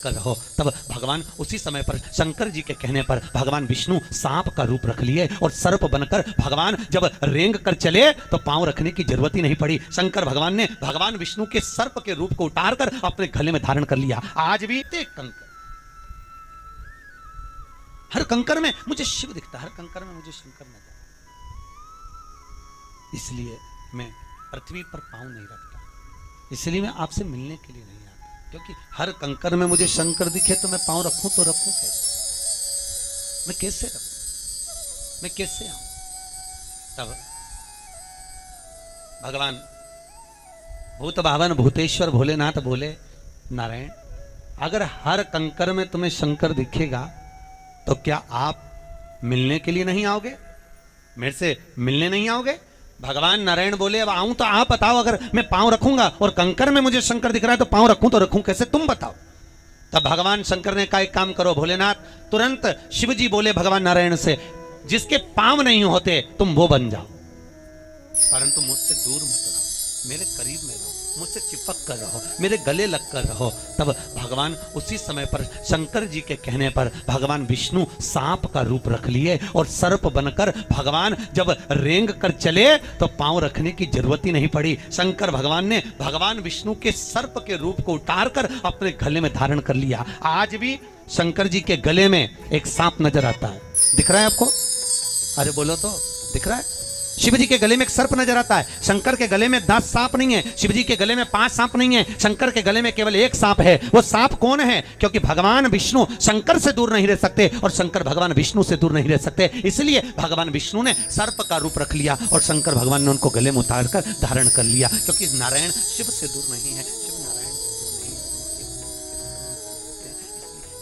कर रहो। तब भगवान उसी समय पर शंकर जी के कहने पर भगवान विष्णु सांप का रूप रख लिए और सर्प बनकर भगवान जब रेंग कर चले तो पांव रखने की जरूरत ही नहीं पड़ी। शंकर भगवान ने भगवान विष्णु के सर्प के रूप को उतार कर अपने गले में धारण कर लिया। आज भी कंकर, हर कंकर में मुझे शिव दिखता, हर कंकर में मुझे शंकर नजर। इसलिए मैं पृथ्वी पर पांव नहीं रखता, इसलिए मैं आपसे मिलने के लिए नहीं आता, क्योंकि हर कंकर में मुझे शंकर दिखे तो मैं पांव रखूं तो रखूं कैसे, मैं कैसे रखूं, मैं कैसे आऊं। तब भगवान भूत भावन भूतेश्वर भोलेनाथ बोले, नारायण अगर हर कंकर में तुम्हें शंकर दिखेगा तो क्या आप मिलने के लिए नहीं आओगे, मेरे से मिलने नहीं आओगे। भगवान नारायण बोले, अब आऊं तो आप बताओ, अगर मैं पांव रखूंगा और कंकर में मुझे शंकर दिख रहा है तो पांव रखूं तो रखूं कैसे, तुम बताओ। तब भगवान शंकर ने कहा, एक काम करो भोलेनाथ। तुरंत शिव जी बोले भगवान नारायण से, जिसके पांव नहीं होते तुम वो बन जाओ, परंतु मुझसे दूर मत रहो, मेरे करीब में रहो, मुझसे चिपक कर रहो, मेरे गले लग कर रहो। तब भगवान उसी समय पर शंकर जी के कहने पर भगवान विष्णु सांप का रूप रख लिए और सर्प बनकर भगवान जब रेंग कर चले तो पांव रखने की जरूरत ही नहीं पड़ी। शंकर भगवान ने भगवान विष्णु के सर्प के रूप को उतार कर अपने गले में धारण कर लिया। आज भी शंकर जी के गले में एक सांप नजर आता है, दिख रहा है आपको? अरे बोलो तो, दिख रहा है? शिव जी के गले में एक सर्प नजर आता है। शंकर के गले में 10 सांप नहीं है, शिव जी के गले में 5 सांप नहीं है, शंकर के गले में केवल एक सांप है। वो सांप कौन है? क्योंकि भगवान विष्णु शंकर से दूर नहीं रह सकते और शंकर भगवान विष्णु से दूर नहीं रह सकते, इसलिए भगवान विष्णु ने सर्प का रूप रख लिया और शंकर भगवान ने उनको गले में उतार कर धारण कर लिया। क्योंकि नारायण शिव से दूर नहीं है, शिव नारायण से दूर नहीं है, इसलिए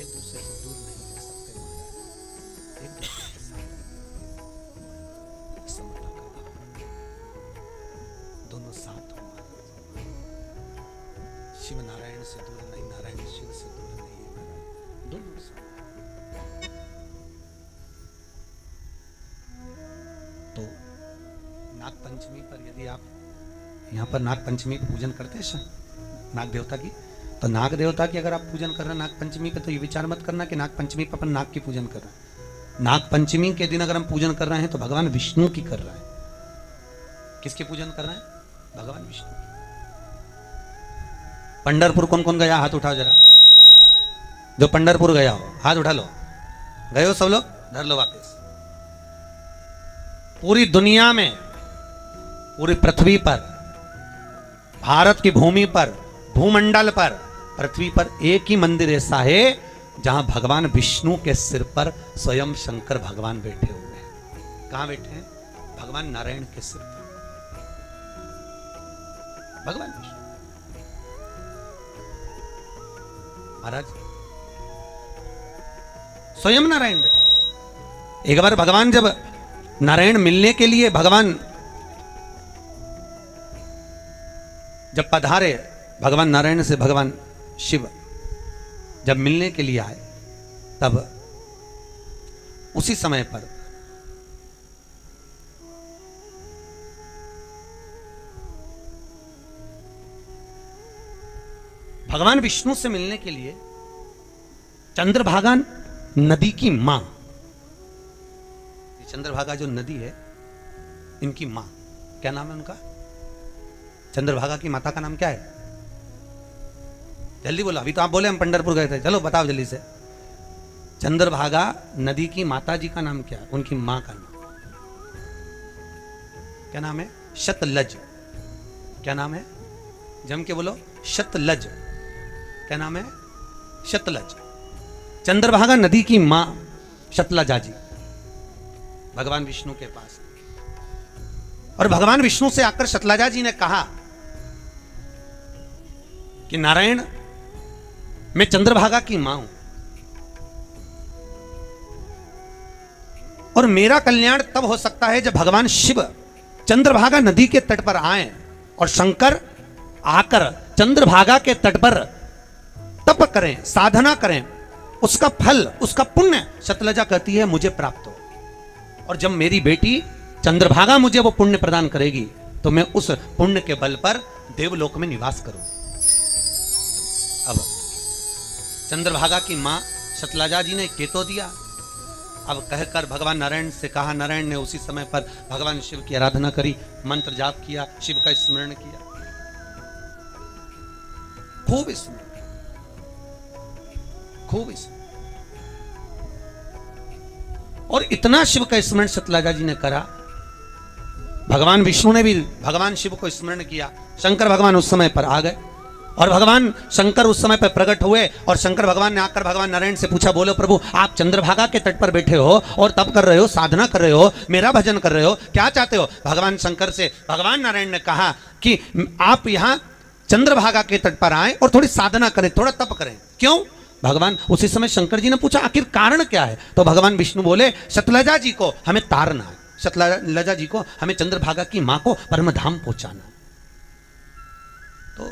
एक दूसरे से दूर नहीं रह सकते, एक दूसरे के साथ समता का दोनों साथ हो। शिव नारायण से दूर नहीं, नारायण शिव से दूर नहीं है महाराज, दोनों साथ। तो नाग पंचमी पर यदि आप यहाँ पर नाग पंचमी का पूजन करते हैं नाग देवता की, तो नाग देवता की अगर आप पूजन कर रहे हैं नाग पंचमी पे, तो ये विचार मत करना कि नाग पंचमी पर अपन नाग की पूजन कर रहे हैं। नाग पंचमी के दिन अगर हम पूजन कर रहे हैं तो भगवान विष्णु की कर रहे हैं। किसकी पूजन कर रहे हैं? भगवान विष्णु की। पंढरपुर कौन कौन गया? हाथ उठाओ जरा, जो पंढरपुर गया हो हाथ उठा लो। गए हो सब लोग? धर लो वापस। पूरी दुनिया में, पूरी पृथ्वी पर, भारत की भूमि पर, भूमंडल पर, पृथ्वी पर एक ही मंदिर ऐसा है जहां भगवान विष्णु के सिर पर स्वयं शंकर भगवान बैठे हुए हैं। कहां बैठे हैं? भगवान नारायण के सिर पर भगवान विष्णु महाराज स्वयं नारायण बैठे। एक बार भगवान जब नारायण मिलने के लिए भगवान जब पधारे, भगवान नारायण से भगवान शिव जब मिलने के लिए आए, तब उसी समय पर भगवान विष्णु से मिलने के लिए चंद्रभागा नदी की मां, चंद्रभागा जो नदी है इनकी मां, क्या नाम है उनका? चंद्रभागा की माता का नाम क्या है? जल्दी बोलो, अभी तो आप बोले हम पंढरपुर गए थे, चलो बताओ जल्दी से। चंद्रभागा नदी की माता जी का नाम क्या है? उनकी मां का नाम क्या नाम है? शतलज। क्या नाम है? जम के बोलो, शतलज। क्या नाम है? शतलज। चंद्रभागा नदी की मां शतलजा जी भगवान विष्णु के पास, और भगवान विष्णु से आकर शतलजा जी ने कहा कि नारायण मैं चंद्रभागा की मां हूं और मेरा कल्याण तब हो सकता है जब भगवान शिव चंद्रभागा नदी के तट पर आए और शंकर आकर चंद्रभागा के तट पर तप करें, साधना करें, उसका फल, उसका पुण्य शतलजा कहती है मुझे प्राप्त हो। और जब मेरी बेटी चंद्रभागा मुझे वो पुण्य प्रदान करेगी तो मैं उस पुण्य के बल पर देवलोक में निवास करूं। अब चंद्रभागा की मां सतलजा जी ने केतो दिया। अब कहकर भगवान नारायण से कहा, नारायण ने उसी समय पर भगवान शिव की आराधना करी, मंत्र जाप किया, शिव का स्मरण किया, खूब स्मरण, खूब स्मरण। और इतना शिव का स्मरण सतलजा जी ने करा, भगवान विष्णु ने भी भगवान शिव को स्मरण किया। शंकर भगवान उस समय पर आ गए और भगवान शंकर उस समय पर प्रकट हुए और शंकर भगवान ने आकर भगवान नारायण से पूछा, बोलो प्रभु, आप चंद्रभागा के तट पर बैठे हो और तप कर रहे हो, साधना कर रहे हो, मेरा भजन कर रहे हो, क्या चाहते हो? भगवान शंकर से भगवान नारायण ने कहा कि आप यहां चंद्रभागा के तट पर आए और थोड़ी साधना करें, थोड़ा तप करें। क्यों? भगवान उसी समय शंकर जी ने पूछा, आखिर कारण क्या है? तो भगवान विष्णु बोले, सतलजा जी को हमें तारना है, सतलजा जी को हमें चंद्रभागा की मां को परम धाम पहुंचाना। तो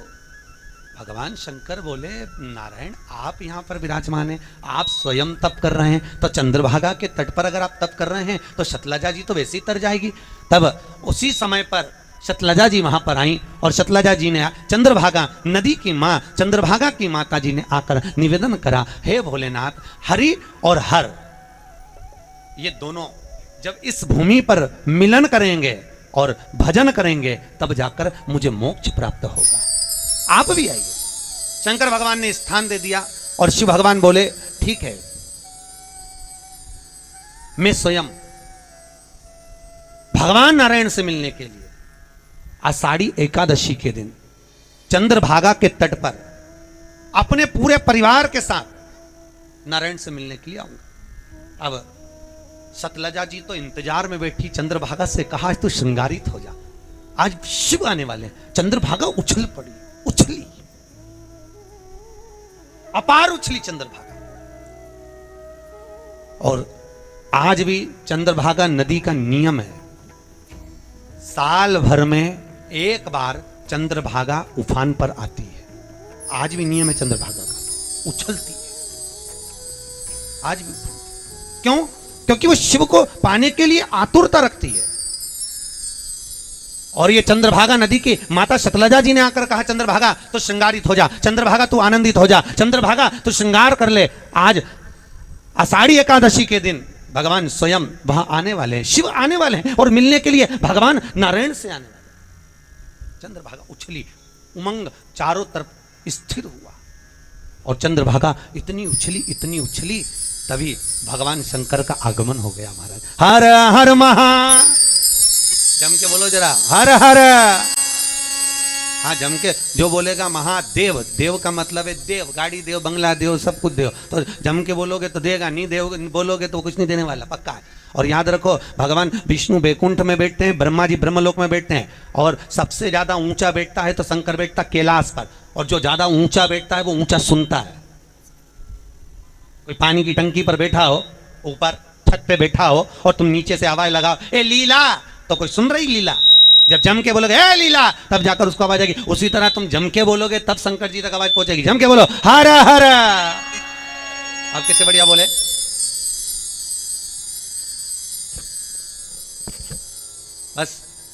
भगवान शंकर बोले, नारायण आप यहां पर विराजमान हैं, आप स्वयं तप कर रहे हैं, तो चंद्रभागा के तट पर अगर आप तप कर रहे हैं तो सतलजा जी तो वैसे ही तर जाएगी। तब उसी समय पर सतलजा जी वहां पर आई और सतलजा जी ने चंद्रभागा नदी की मां, चंद्रभागा की माता जी ने आकर निवेदन करा, हे भोलेनाथ, हरि और हर ये दोनों जब इस भूमि पर मिलन करेंगे और भजन करेंगे तब जाकर मुझे मोक्ष प्राप्त होगा, आप भी आइए। शंकर भगवान ने स्थान दे दिया और शिव भगवान बोले, ठीक है, मैं स्वयं भगवान नारायण से मिलने के लिए आषाढ़ी एकादशी के दिन चंद्रभागा के तट पर अपने पूरे परिवार के साथ नारायण से मिलने के लिए आऊंगा। अब सतलजा जी तो इंतजार में बैठी, चंद्रभागा से कहा, आज तू श्रृंगारित हो जा, आज शिव आने वाले हैं। चंद्रभागा उछल पड़ी, उछली, अपार उछली चंद्रभागा। और आज भी चंद्रभागा नदी का नियम है, साल भर में एक बार चंद्रभागा उफान पर आती है। आज भी नियम है चंद्रभागा का, उछलती है आज भी। क्यों? क्योंकि वो शिव को पाने के लिए आतुरता रखती है। और ये चंद्रभागा नदी की माता सतलजा जी ने आकर कहा, चंद्रभागा तो श्रृंगारित हो जा, चंद्रभागा तू आनंदित हो जा, चंद्रभागा तू श्रृंगार कर ले। आज आषाढ़ी एकादशी के दिन भगवान स्वयं वहां आने वाले हैं, शिव आने वाले हैं और मिलने के लिए भगवान नारायण से आने वाले हैं। चंद्रभागा उछली, उमंग चारों तरफ स्थिर हुआ और चंद्रभागा इतनी उछली, तभी भगवान शंकर का आगमन हो गया। महाराज हर हर महा, जम के बोलो जरा, हर हर। हाँ, जम के जो बोलेगा महादेव, देव का मतलब है देव, गाड़ी देव, बंगला देव, सब कुछ देव। तो जम के बोलोगे तो देगा, नहीं देव बोलोगे तो कुछ नहीं देने वाला, पक्का है। और याद रखो, भगवान विष्णु बैकुंठ में बैठते हैं, ब्रह्मा जी ब्रह्मलोक में बैठते हैं, और सबसे ज्यादा ऊंचा बैठता है तो शंकर बैठता कैलाश पर, और जो ज्यादा ऊंचा बैठता है वो ऊंचा सुनता है। कोई पानी की टंकी पर बैठा हो, ऊपर छत पे बैठा हो और तुम नीचे से आवाज लगाओ, ए लीला, तो कोई सुन रही लीला? जब जम के बोलोगे ए लीला, तब जाकर उसको आवाज आएगी। उसी तरह तुम जम के बोलोगे तब शंकर जी तक आवाज पहुंचेगी। जम के बोलो, हर हर। अब कितने बढ़िया बोले, बस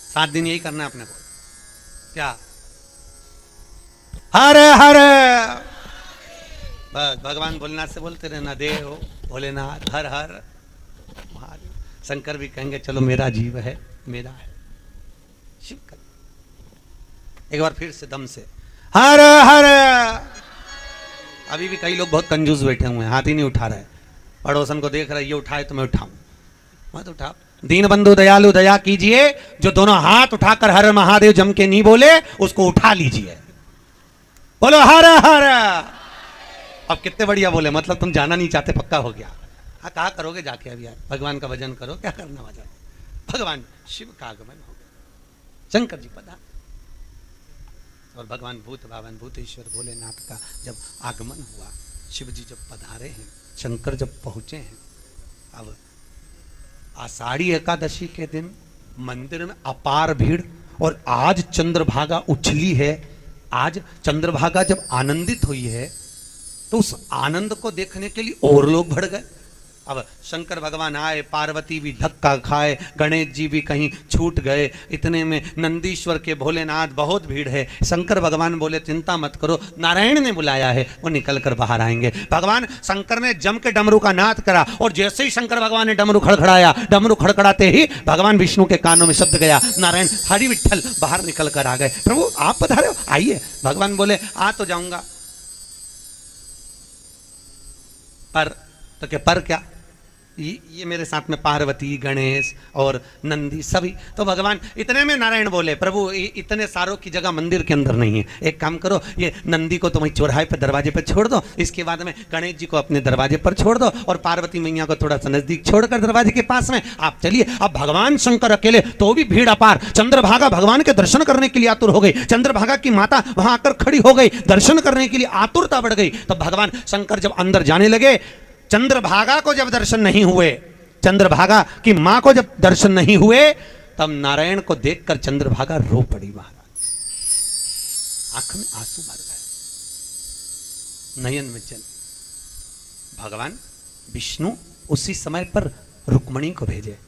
7 दिन यही करना है अपने को, क्या हर हर। बस भगवान भोलेनाथ से बोलते रहना, देव भोलेनाथ, हर हर महादेव। शंकर भी कहेंगे चलो मेरा जीव है, मेरा है। शिव कर एक बार फिर से दम से, हर हर। अभी भी कई लोग बहुत कंजूस बैठे हुए हैं, हाथ ही नहीं उठा रहे। पड़ोसन को देख रहे, ये उठाए तो मैं उठाऊं, मत उठा। दीन बंधु दयालु दया कीजिए, जो दोनों हाथ उठाकर हर महादेव जम के नहीं बोले उसको उठा लीजिए, बोलो हर हर। अब कितने बढ़िया बोले, मतलब तुम जाना नहीं चाहते, पक्का हो गया। हाँ, कहा करोगे जाके, अब यार भगवान का भजन करो, क्या करना वजह। भगवान शिव का आगमन हो गया, शंकर जी पधार, और भगवान भूत भावन भूतेश्वर भोलेनाथ का जब आगमन हुआ, शिव जी जब पधारे हैं, शंकर जब पहुंचे हैं, अब आषाढ़ी एकादशी के दिन मंदिर में अपार भीड़, और आज चंद्रभागा उछली है। आज चंद्रभागा जब आनंदित हुई है तो उस आनंद को देखने के लिए और लोग बढ़ गए, अब शंकर भगवान आए, पार्वती भी धक्का खाए, गणेश जी भी कहीं छूट गए। इतने में नंदीश्वर के भोलेनाथ बहुत भीड़ है। शंकर भगवान बोले चिंता मत करो, नारायण ने बुलाया है, वो निकल कर बाहर आएंगे। भगवान शंकर ने जम के डमरू का नाद करा और जैसे ही शंकर भगवान ने डमरू खड़खड़ाया, डमरू खड़खड़ाते ही भगवान विष्णु के कानों में शब्द गया, नारायण हरि विठ्ठल बाहर निकल कर आ गए। प्रभु आप पधारे हो, आइए। भगवान बोले आ तो जाऊंगा, पर तो क्या पर क्या, ये मेरे साथ में पार्वती, गणेश और नंदी सभी। तो भगवान इतने में नारायण बोले, प्रभु इतने सारों की जगह मंदिर के अंदर नहीं है, एक काम करो, ये नंदी को तुम चौराहे पे दरवाजे पे छोड़ दो, इसके बाद में गणेश जी को अपने दरवाजे पर छोड़ दो और पार्वती मैया को थोड़ा सा नजदीक छोड़कर दरवाजे के पास में आप चलिए। अब भगवान शंकर अकेले, तो भी भीड़ अपार। चंद्रभागा भगवान के दर्शन करने के लिए आतुर हो गई, चंद्रभागा की माता वहां आकर खड़ी हो गई, दर्शन करने के लिए आतुरता बढ़ गई। तो भगवान शंकर जब अंदर जाने लगे, चंद्रभागा को जब दर्शन नहीं हुए, चंद्रभागा की मां को जब दर्शन नहीं हुए, तब नारायण को देखकर चंद्रभागा रो पड़ी। महाराज आंख में आंसू भर गए, नयन में जल। भगवान विष्णु उसी समय पर रुक्मणी को भेजे,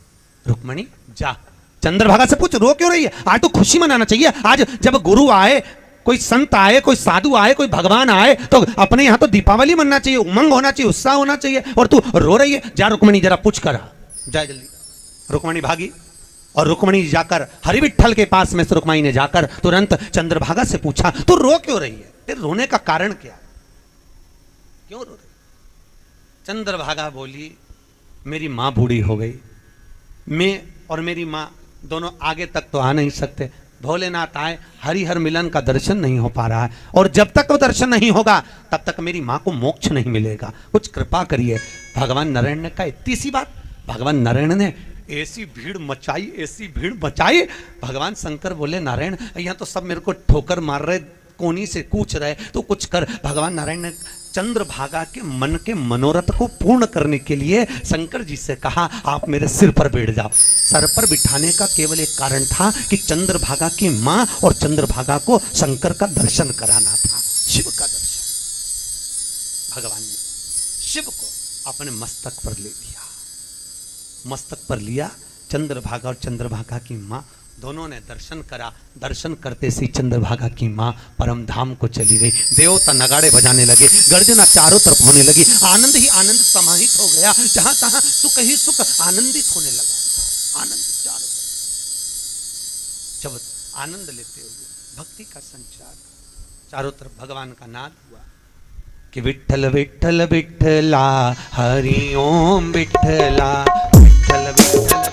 रुक्मणी जा चंद्रभागा से पूछ रो क्यों रही है, आज तो खुशी मनाना चाहिए। आज जब गुरु आए, कोई संत आए, कोई साधु आए, कोई भगवान आए, तो अपने यहाँ तो दीपावली मनना चाहिए, उमंग होना चाहिए, उत्साह होना चाहिए, और तू रो रही है। जा रुक्मणी जरा पूछ कर, जा जल्दी। रुक्मणी भागी और रुक्मणी जाकर हरि विठ्ठल के पास में से रुक्मणी ने जाकर तुरंत चंद्रभागा से पूछा, तू रो क्यों रही है, तेरे रोने का कारण क्या, क्यों रो रही? चंद्रभागा बोली, मेरी माँ बूढ़ी हो गई, मैं और मेरी माँ दोनों आगे तक तो आ नहीं सकते, भोलेनाथ आए, हरिहर मिलन का दर्शन नहीं हो पा रहा है, और जब तक वो दर्शन नहीं होगा तब तक मेरी माँ को मोक्ष नहीं मिलेगा, कुछ कृपा करिए। भगवान नारायण ने कहा इतनी सी बात। भगवान नारायण ने ऐसी भीड़ मचाई, ऐसी भीड़ मचाई। भगवान शंकर बोले, नारायण यहाँ तो सब मेरे को ठोकर मार रहे, कोनी से कूच रहे, तो कुछ कर। भगवान नारायण ने चंद्रभागा के मन के मनोरथ को पूर्ण करने के लिए शंकर जी से कहा, आप मेरे सिर पर बैठ जाओ। सर पर बिठाने का केवल एक कारण था कि चंद्रभागा की मां और चंद्रभागा को शंकर का दर्शन कराना था, शिव का दर्शन। भगवान ने शिव को अपने मस्तक पर ले लिया, मस्तक पर लिया। चंद्रभागा और चंद्रभागा की मां दोनों ने दर्शन करा। दर्शन करते सी चंद्रभागा की मां परम धाम को चली गई। देवता नगाड़े बजाने लगे, गर्जना चारों तरफ होने लगी, आनंद ही आनंद समाहित हो गया, जहां तहां सुख ही सुख आनंदित होने लगा। आनंद चारों तरफ, जब आनंद लेते हुए भक्ति का संचार चारों तरफ भगवान का नाद हुआ कि विठ्ठल विठ्ठल विठ्ठला हरि ओम विठ्ठला, विठ्ठल विठ्ठल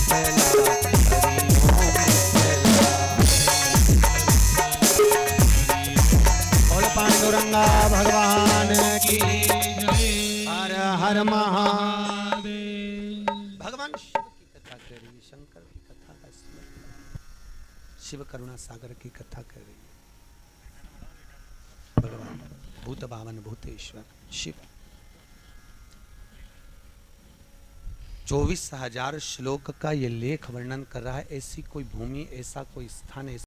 फैला, हरि ओम फैला। बोल पांडुरंगा भगवान की हर हर महादेव। भगवान शिव की कथा कर रही है, शंकर की कथा का स्मरण, शिव करुणा सागर की कथा कर रही है। भगवान भूत भावन भूतेश्वर शिव 24,000 श्लोक का ये लेख वर्णन कर रहा है। ऐसी कोई भूमि, ऐसा कोई स्थान,